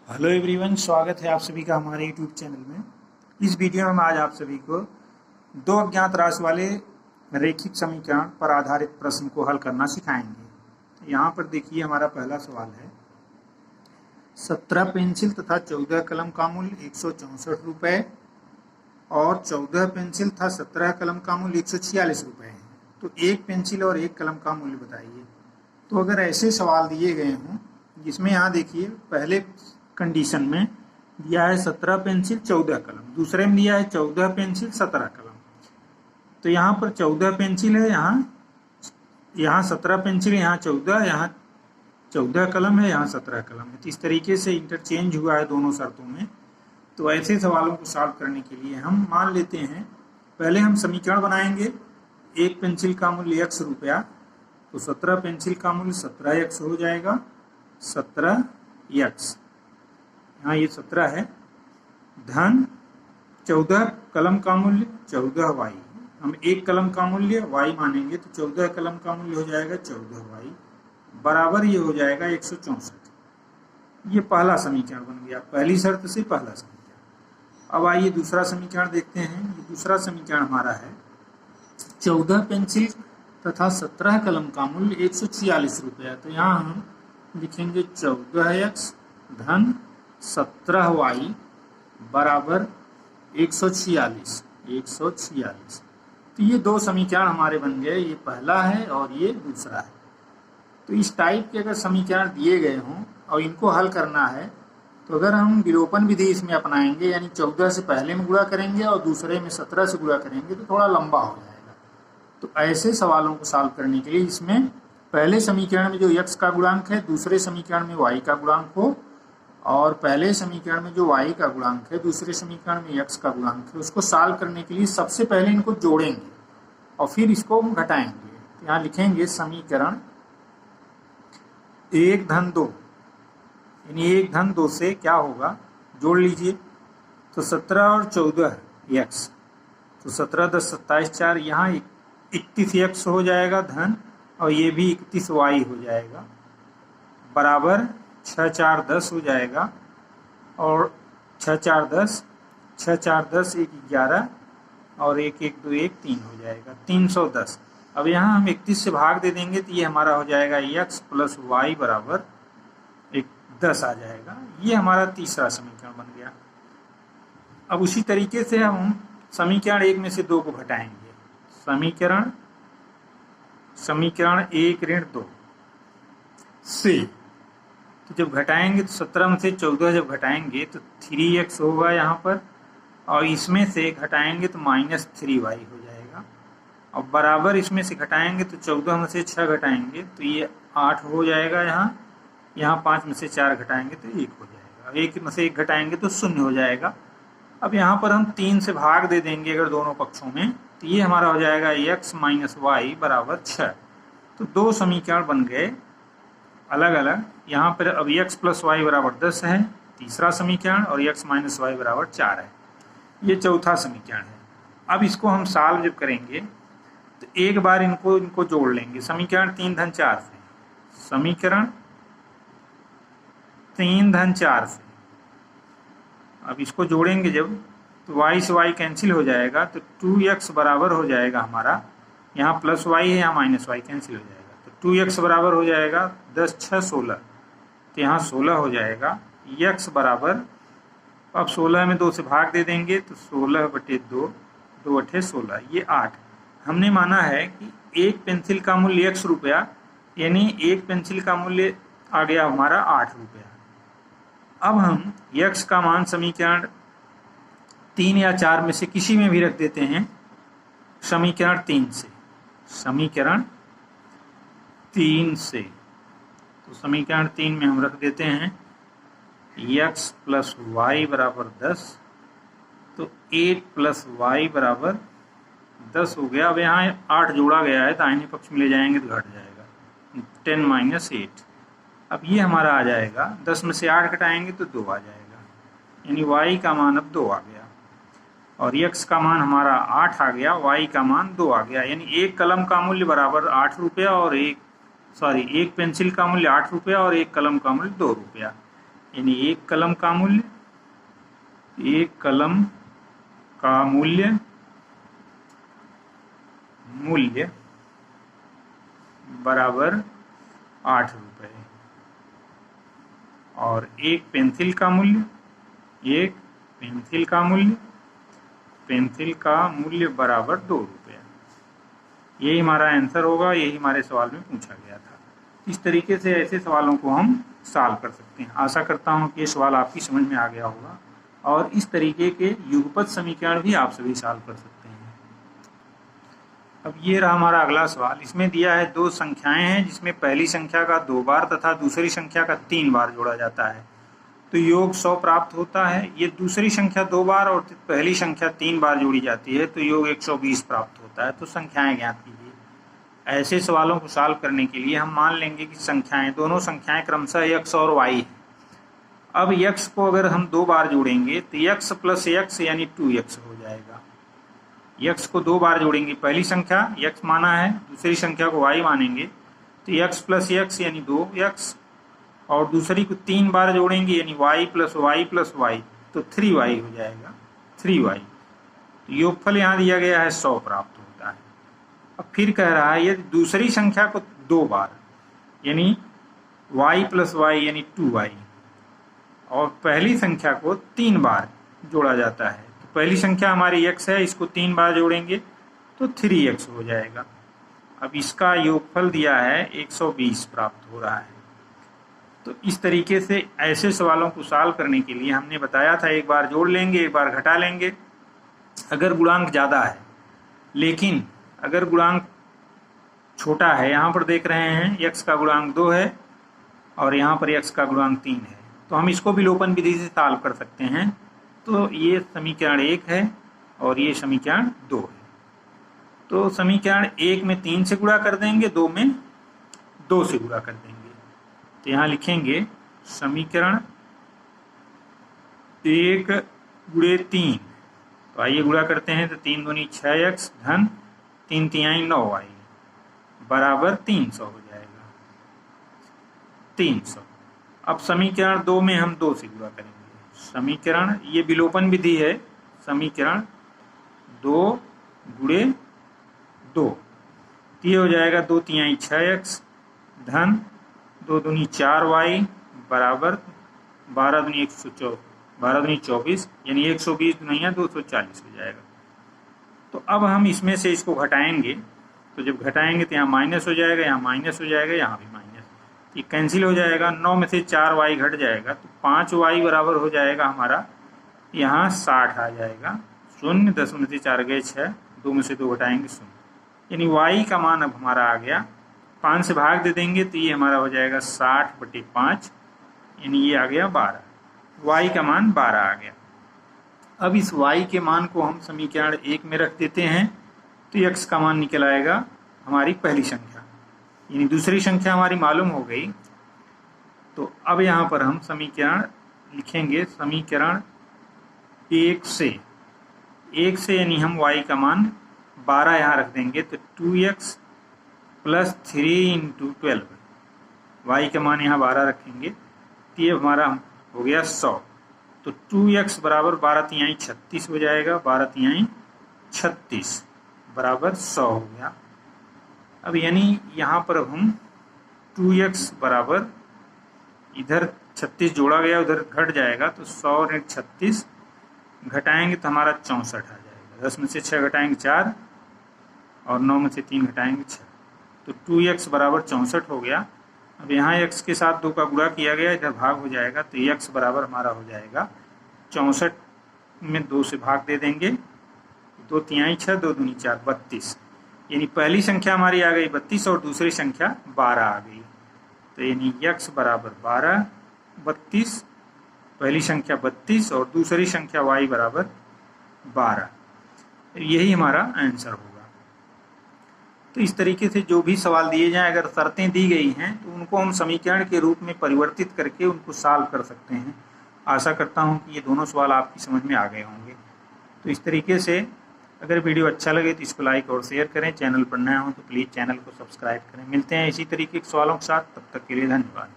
Hello everyone, स्वागत है आप सभी का हमारे यूट्यूब चैनल में। इस वीडियो में हम आज आप सभी को दो अज्ञात राशि वाले रैखिक समीकरण पर आधारित प्रश्न को हल करना सिखाएंगे। यहाँ पर देखिए, हमारा पहला सवाल है 17 पेंसिल तथा 14 कलम का मूल्य 164 रुपये और 14 पेंसिल तथा 17 कलम का मूल्य 146 रुपये है। तो एक पेंसिल और एक कलम का मूल्य बताइए। तो अगर ऐसे सवाल दिए गए हों जिसमें यहाँ देखिए, पहले कंडीशन में दिया है 17 पेंसिल 14 कलम, दूसरे में दिया है 14 पेंसिल 17 कलम। तो यहाँ पर 14 पेंसिल है, यहाँ 17 पेंसिल, यहाँ 14, यहाँ 14 कलम है, यहाँ 17 कलम है। तो इस तरीके से इंटरचेंज हुआ है दोनों शर्तों में। तो ऐसे सवालों को सॉल्व करने के लिए हम मान लेते हैं, पहले हम समीकरण बनाएंगे। एक पेंसिल का मूल्य x रुपया, तो 17 पेंसिल का मूल्य 17x हो जाएगा, 17x। यहाँ ये 17 है, धन 14 कलम का मूल्य 14y। हम एक कलम का मूल्य y मानेंगे, तो 14 कलम का मूल्य हो जाएगा 14y, बराबर ये हो जाएगा 164। ये पहला समीकरण बन गया, पहली शर्त से पहला समीकरण। अब आइए दूसरा समीकरण देखते हैं। ये दूसरा समीकरण हमारा है 14 पेंसिल तथा 17 कलम का मूल्य 146 रुपया। तो यहाँ हम लिखेंगे 14x धन 17y बराबर 146। तो ये दो समीकरण हमारे बन गए, ये पहला है और ये दूसरा है। तो इस टाइप के अगर समीकरण दिए गए हों और इनको हल करना है, तो अगर हम विलोपन विधि इसमें अपनाएंगे, यानी 14 से पहले में गुणा करेंगे और दूसरे में 17 से गुणा करेंगे, तो थोड़ा लंबा हो जाएगा। तो ऐसे सवालों को सॉल्व करने के लिए इसमें पहले समीकरण में जो x का गुणांक है, दूसरे समीकरण में y का गुणांक हो, और पहले समीकरण में जो y का गुणांक है, दूसरे समीकरण में x का गुणांक है, उसको सॉल्व करने के लिए सबसे पहले इनको जोड़ेंगे और फिर इसको हम घटाएंगे। तो यहाँ लिखेंगे समीकरण 1 धन 2, यानी 1 धन 2 से क्या होगा, जोड़ लीजिए। तो 17 और 14 x, तो 17 10 27 4, यहाँ 31x हो जाएगा धन, और ये भी 31y हो जाएगा, बराबर 6 4 10 हो जाएगा, और 6 4 10, 6 4 10, 1 11, और 1 1 2 1 3 हो जाएगा, 310। अब यहाँ हम 31 से भाग दे देंगे, तो ये हमारा हो जाएगा x प्लस y बराबर 10 आ जाएगा। ये हमारा तीसरा समीकरण बन गया। अब उसी तरीके से हम समीकरण 1 में से 2 को घटाएंगे। समीकरण 1 ऋण 2 से, तो जब घटाएंगे तो 17 में से 14 जब घटाएंगे तो 3x होगा यहाँ पर, और इसमें से घटाएंगे तो -3y हो जाएगा, और बराबर इसमें से घटाएंगे तो 14 में से 6 घटाएंगे तो ये 8 हो जाएगा। यहाँ 5 में से 4 घटाएंगे तो 1 हो जाएगा, 1 में से 1 घटाएंगे तो 0 हो जाएगा। अब यहाँ पर हम 3 से भाग दे देंगे अगर दोनों पक्षों में, तो ये हमारा हो जाएगा x माइनस वाई बराबर 6। तो दो समीकरण बन गए अलग अलग। यहाँ पर अब x प्लस वाई बराबर 10 है तीसरा समीकरण, और x माइनस वाई बराबर 4 है, ये चौथा समीकरण है। अब इसको हम सॉल्व जब करेंगे तो एक बार इनको जोड़ लेंगे। समीकरण 3 धन 4 से, समीकरण 3 धन 4 से अब इसको जोड़ेंगे जब, तो y से y कैंसिल हो जाएगा, तो 2x बराबर हो जाएगा हमारा, यहाँ प्लस y है, यहाँ माइनस y कैंसिल हो जाएगा, तो 2x बराबर हो जाएगा 10 6 16, तो यहाँ 16 हो जाएगा। x बराबर, अब 16 में 2 से भाग दे देंगे तो 16/2, 2 8 16, ये 8। हमने माना है कि एक पेंसिल का मूल्य x रुपया, यानी एक पेंसिल का मूल्य आ गया हमारा 8 रुपया। अब हम x का मान समीकरण 3 या 4 में से किसी में भी रख देते हैं। समीकरण 3 से, तो समीकरण 3 में हम रख देते हैं x प्लस वाई बराबर 10, तो 8 प्लस वाई बराबर 10 हो गया। अब यहाँ 8 जोड़ा गया है, दाहिने पक्ष में ले जाएंगे तो घट जाएगा, 10 माइनस 8। अब ये हमारा आ जाएगा, 10 में से 8 घटाएंगे तो 2 आ जाएगा, यानी y का मान अब 2 आ गया, और x का मान हमारा 8 आ गया, y का मान 2 आ गया। यानी एक कलम का मूल्य बराबर 8 रुपया, और एक पेंसिल का मूल्य 8 रुपया और एक कलम का मूल्य 2 रुपया। यानी एक कलम का मूल्य, एक कलम का मूल्य बराबर 8 रुपये, और एक पेंसिल का मूल्य, एक पेंसिल का मूल्य बराबर 2 रुपया। यही हमारा आंसर होगा, यही हमारे सवाल में पूछा गया था। इस तरीके से ऐसे सवालों को हम सॉल्व कर सकते हैं। आशा करता हूं कि ये सवाल आपकी समझ में आ गया होगा, और इस तरीके के युगपत समीकरण भी आप सभी सॉल्व कर सकते हैं। अब ये रहा हमारा अगला सवाल। इसमें दिया है दो संख्याएं हैं जिसमें पहली संख्या का 2 बार तथा दूसरी संख्या का 3 बार जोड़ा जाता है तो योग 100 प्राप्त होता है। ये दूसरी संख्या 2 बार और पहली संख्या 3 बार जोड़ी जाती है तो योग 120 प्राप्त होता है। तो संख्याएं ज्ञात कीजिए। ऐसे सवालों को सॉल्व करने के लिए हम मान लेंगे कि संख्याएं, दोनों संख्याएं क्रमशः x और y है। अब x को अगर हम 2 बार जोड़ेंगे तो x प्लस x यानी 2x हो जाएगा। x को 2 बार जोड़ेंगे, पहली संख्या x माना है, दूसरी संख्या को y मानेंगे तो x प्लस x यानी 2x, और दूसरी को 3 बार जोड़ेंगे यानी y प्लस y तो 3y हो जाएगा, 3y। तो योगफल यहाँ दिया गया है 100 प्राप्त होता है। अब फिर कह रहा है यदि दूसरी संख्या को 2 बार यानी y प्लस y यानी 2y, और पहली संख्या को 3 बार जोड़ा जाता है तो पहली संख्या हमारी x है, इसको 3 बार जोड़ेंगे तो 3x हो जाएगा। अब इसका योगफल दिया है 120 प्राप्त हो रहा है। तो इस तरीके से ऐसे सवालों को सॉल्व करने के लिए हमने बताया था एक बार जोड़ लेंगे, एक बार घटा लेंगे अगर गुणांक ज़्यादा है। लेकिन अगर गुणांक छोटा है, यहाँ पर देख रहे हैं x का गुणांक 2 है और यहाँ पर x का गुणांक 3 है, तो हम इसको विलोपन विधि से सॉल्व कर सकते हैं। तो ये समीकरण 1 है और ये समीकरण 2 है। तो समीकरण 1 में 3 से गुणा कर देंगे, 2 में 2 से गुणा कर देंगे। तो यहाँ लिखेंगे समीकरण 1 गुणे 3। तो आइए गुणा करते हैं। तो 3 दूनी 6x धन 3 तिहाई 9y बराबर 300 हो जाएगा, 300। अब समीकरण 2 में हम 2 से गुणा करेंगे। समीकरण, ये विलोपन विधि है, समीकरण 2 गुणे 2 ये हो जाएगा 2 तिहाई 6x धन 2 दूनी 4y बराबर 12 दूनी 24 यानी 120 दुनिया 240 हो जाएगा। तो अब हम इसमें से इसको घटाएंगे, तो जब घटाएंगे तो यहाँ माइनस हो जाएगा, यहाँ माइनस हो जाएगा, यहाँ भी माइनस, ये कैंसिल हो जाएगा। 9 में से 4y घट जाएगा तो 5y बराबर हो जाएगा हमारा यहाँ 60 आ जाएगा। 0 10 में से 4 गए 6, 2 में से 2 घटाएंगे 0, यानी y का मान अब हमारा आ गया। 5 से भाग दे देंगे तो ये हमारा हो जाएगा 60/5 यानी ये आ गया 12, y का मान 12 आ गया। अब इस y के मान को हम समीकरण 1 में रख देते हैं तो x का मान निकल आएगा हमारी पहली संख्या, यानी दूसरी संख्या हमारी मालूम हो गई। तो अब यहाँ पर हम समीकरण लिखेंगे, समीकरण 1 से यानी हम y का मान 12 यहाँ रख देंगे तो 2x प्लस 3 × 12, y का मान यहाँ 12 रखेंगे तो ये हमारा हो गया 100। तो 2x बराबर 12 तिहाई 36 हो जाएगा, 12 तिहाई 36 बराबर 100 हो गया। अब यानी यहाँ पर हम 2x बराबर, इधर 36 जोड़ा गया उधर घट जाएगा तो 100 × 36 घटाएंगे तो हमारा 64 आ जाएगा। 10 में से 6 घटाएंगे 4 और 9 में से 3 घटाएंगे 6, तो 2x बराबर 64 हो गया। अब यहाँ x के साथ 2 का गुणा किया गया, इधर भाग हो जाएगा तो x बराबर हमारा हो जाएगा 64 में 2 से भाग दे देंगे, 2 तिहाई 6, 2 दूनी 4 32, यानी पहली संख्या हमारी आ गई 32 और दूसरी संख्या 12 आ गई। तो यानी x बराबर 12, 32, पहली संख्या 32 और दूसरी संख्या y बराबर 12, यही हमारा आंसर होगा। तो इस तरीके से जो भी सवाल दिए जाएं, अगर शर्तें दी गई हैं तो उनको हम समीकरण के रूप में परिवर्तित करके उनको सॉल्व कर सकते हैं। आशा करता हूं कि ये दोनों सवाल आपकी समझ में आ गए होंगे। तो इस तरीके से अगर वीडियो अच्छा लगे तो इसको लाइक और शेयर करें। चैनल पर नया हो तो प्लीज़ चैनल को सब्सक्राइब करें। मिलते हैं इसी तरीके के सवालों के साथ, तब तक के लिए धन्यवाद।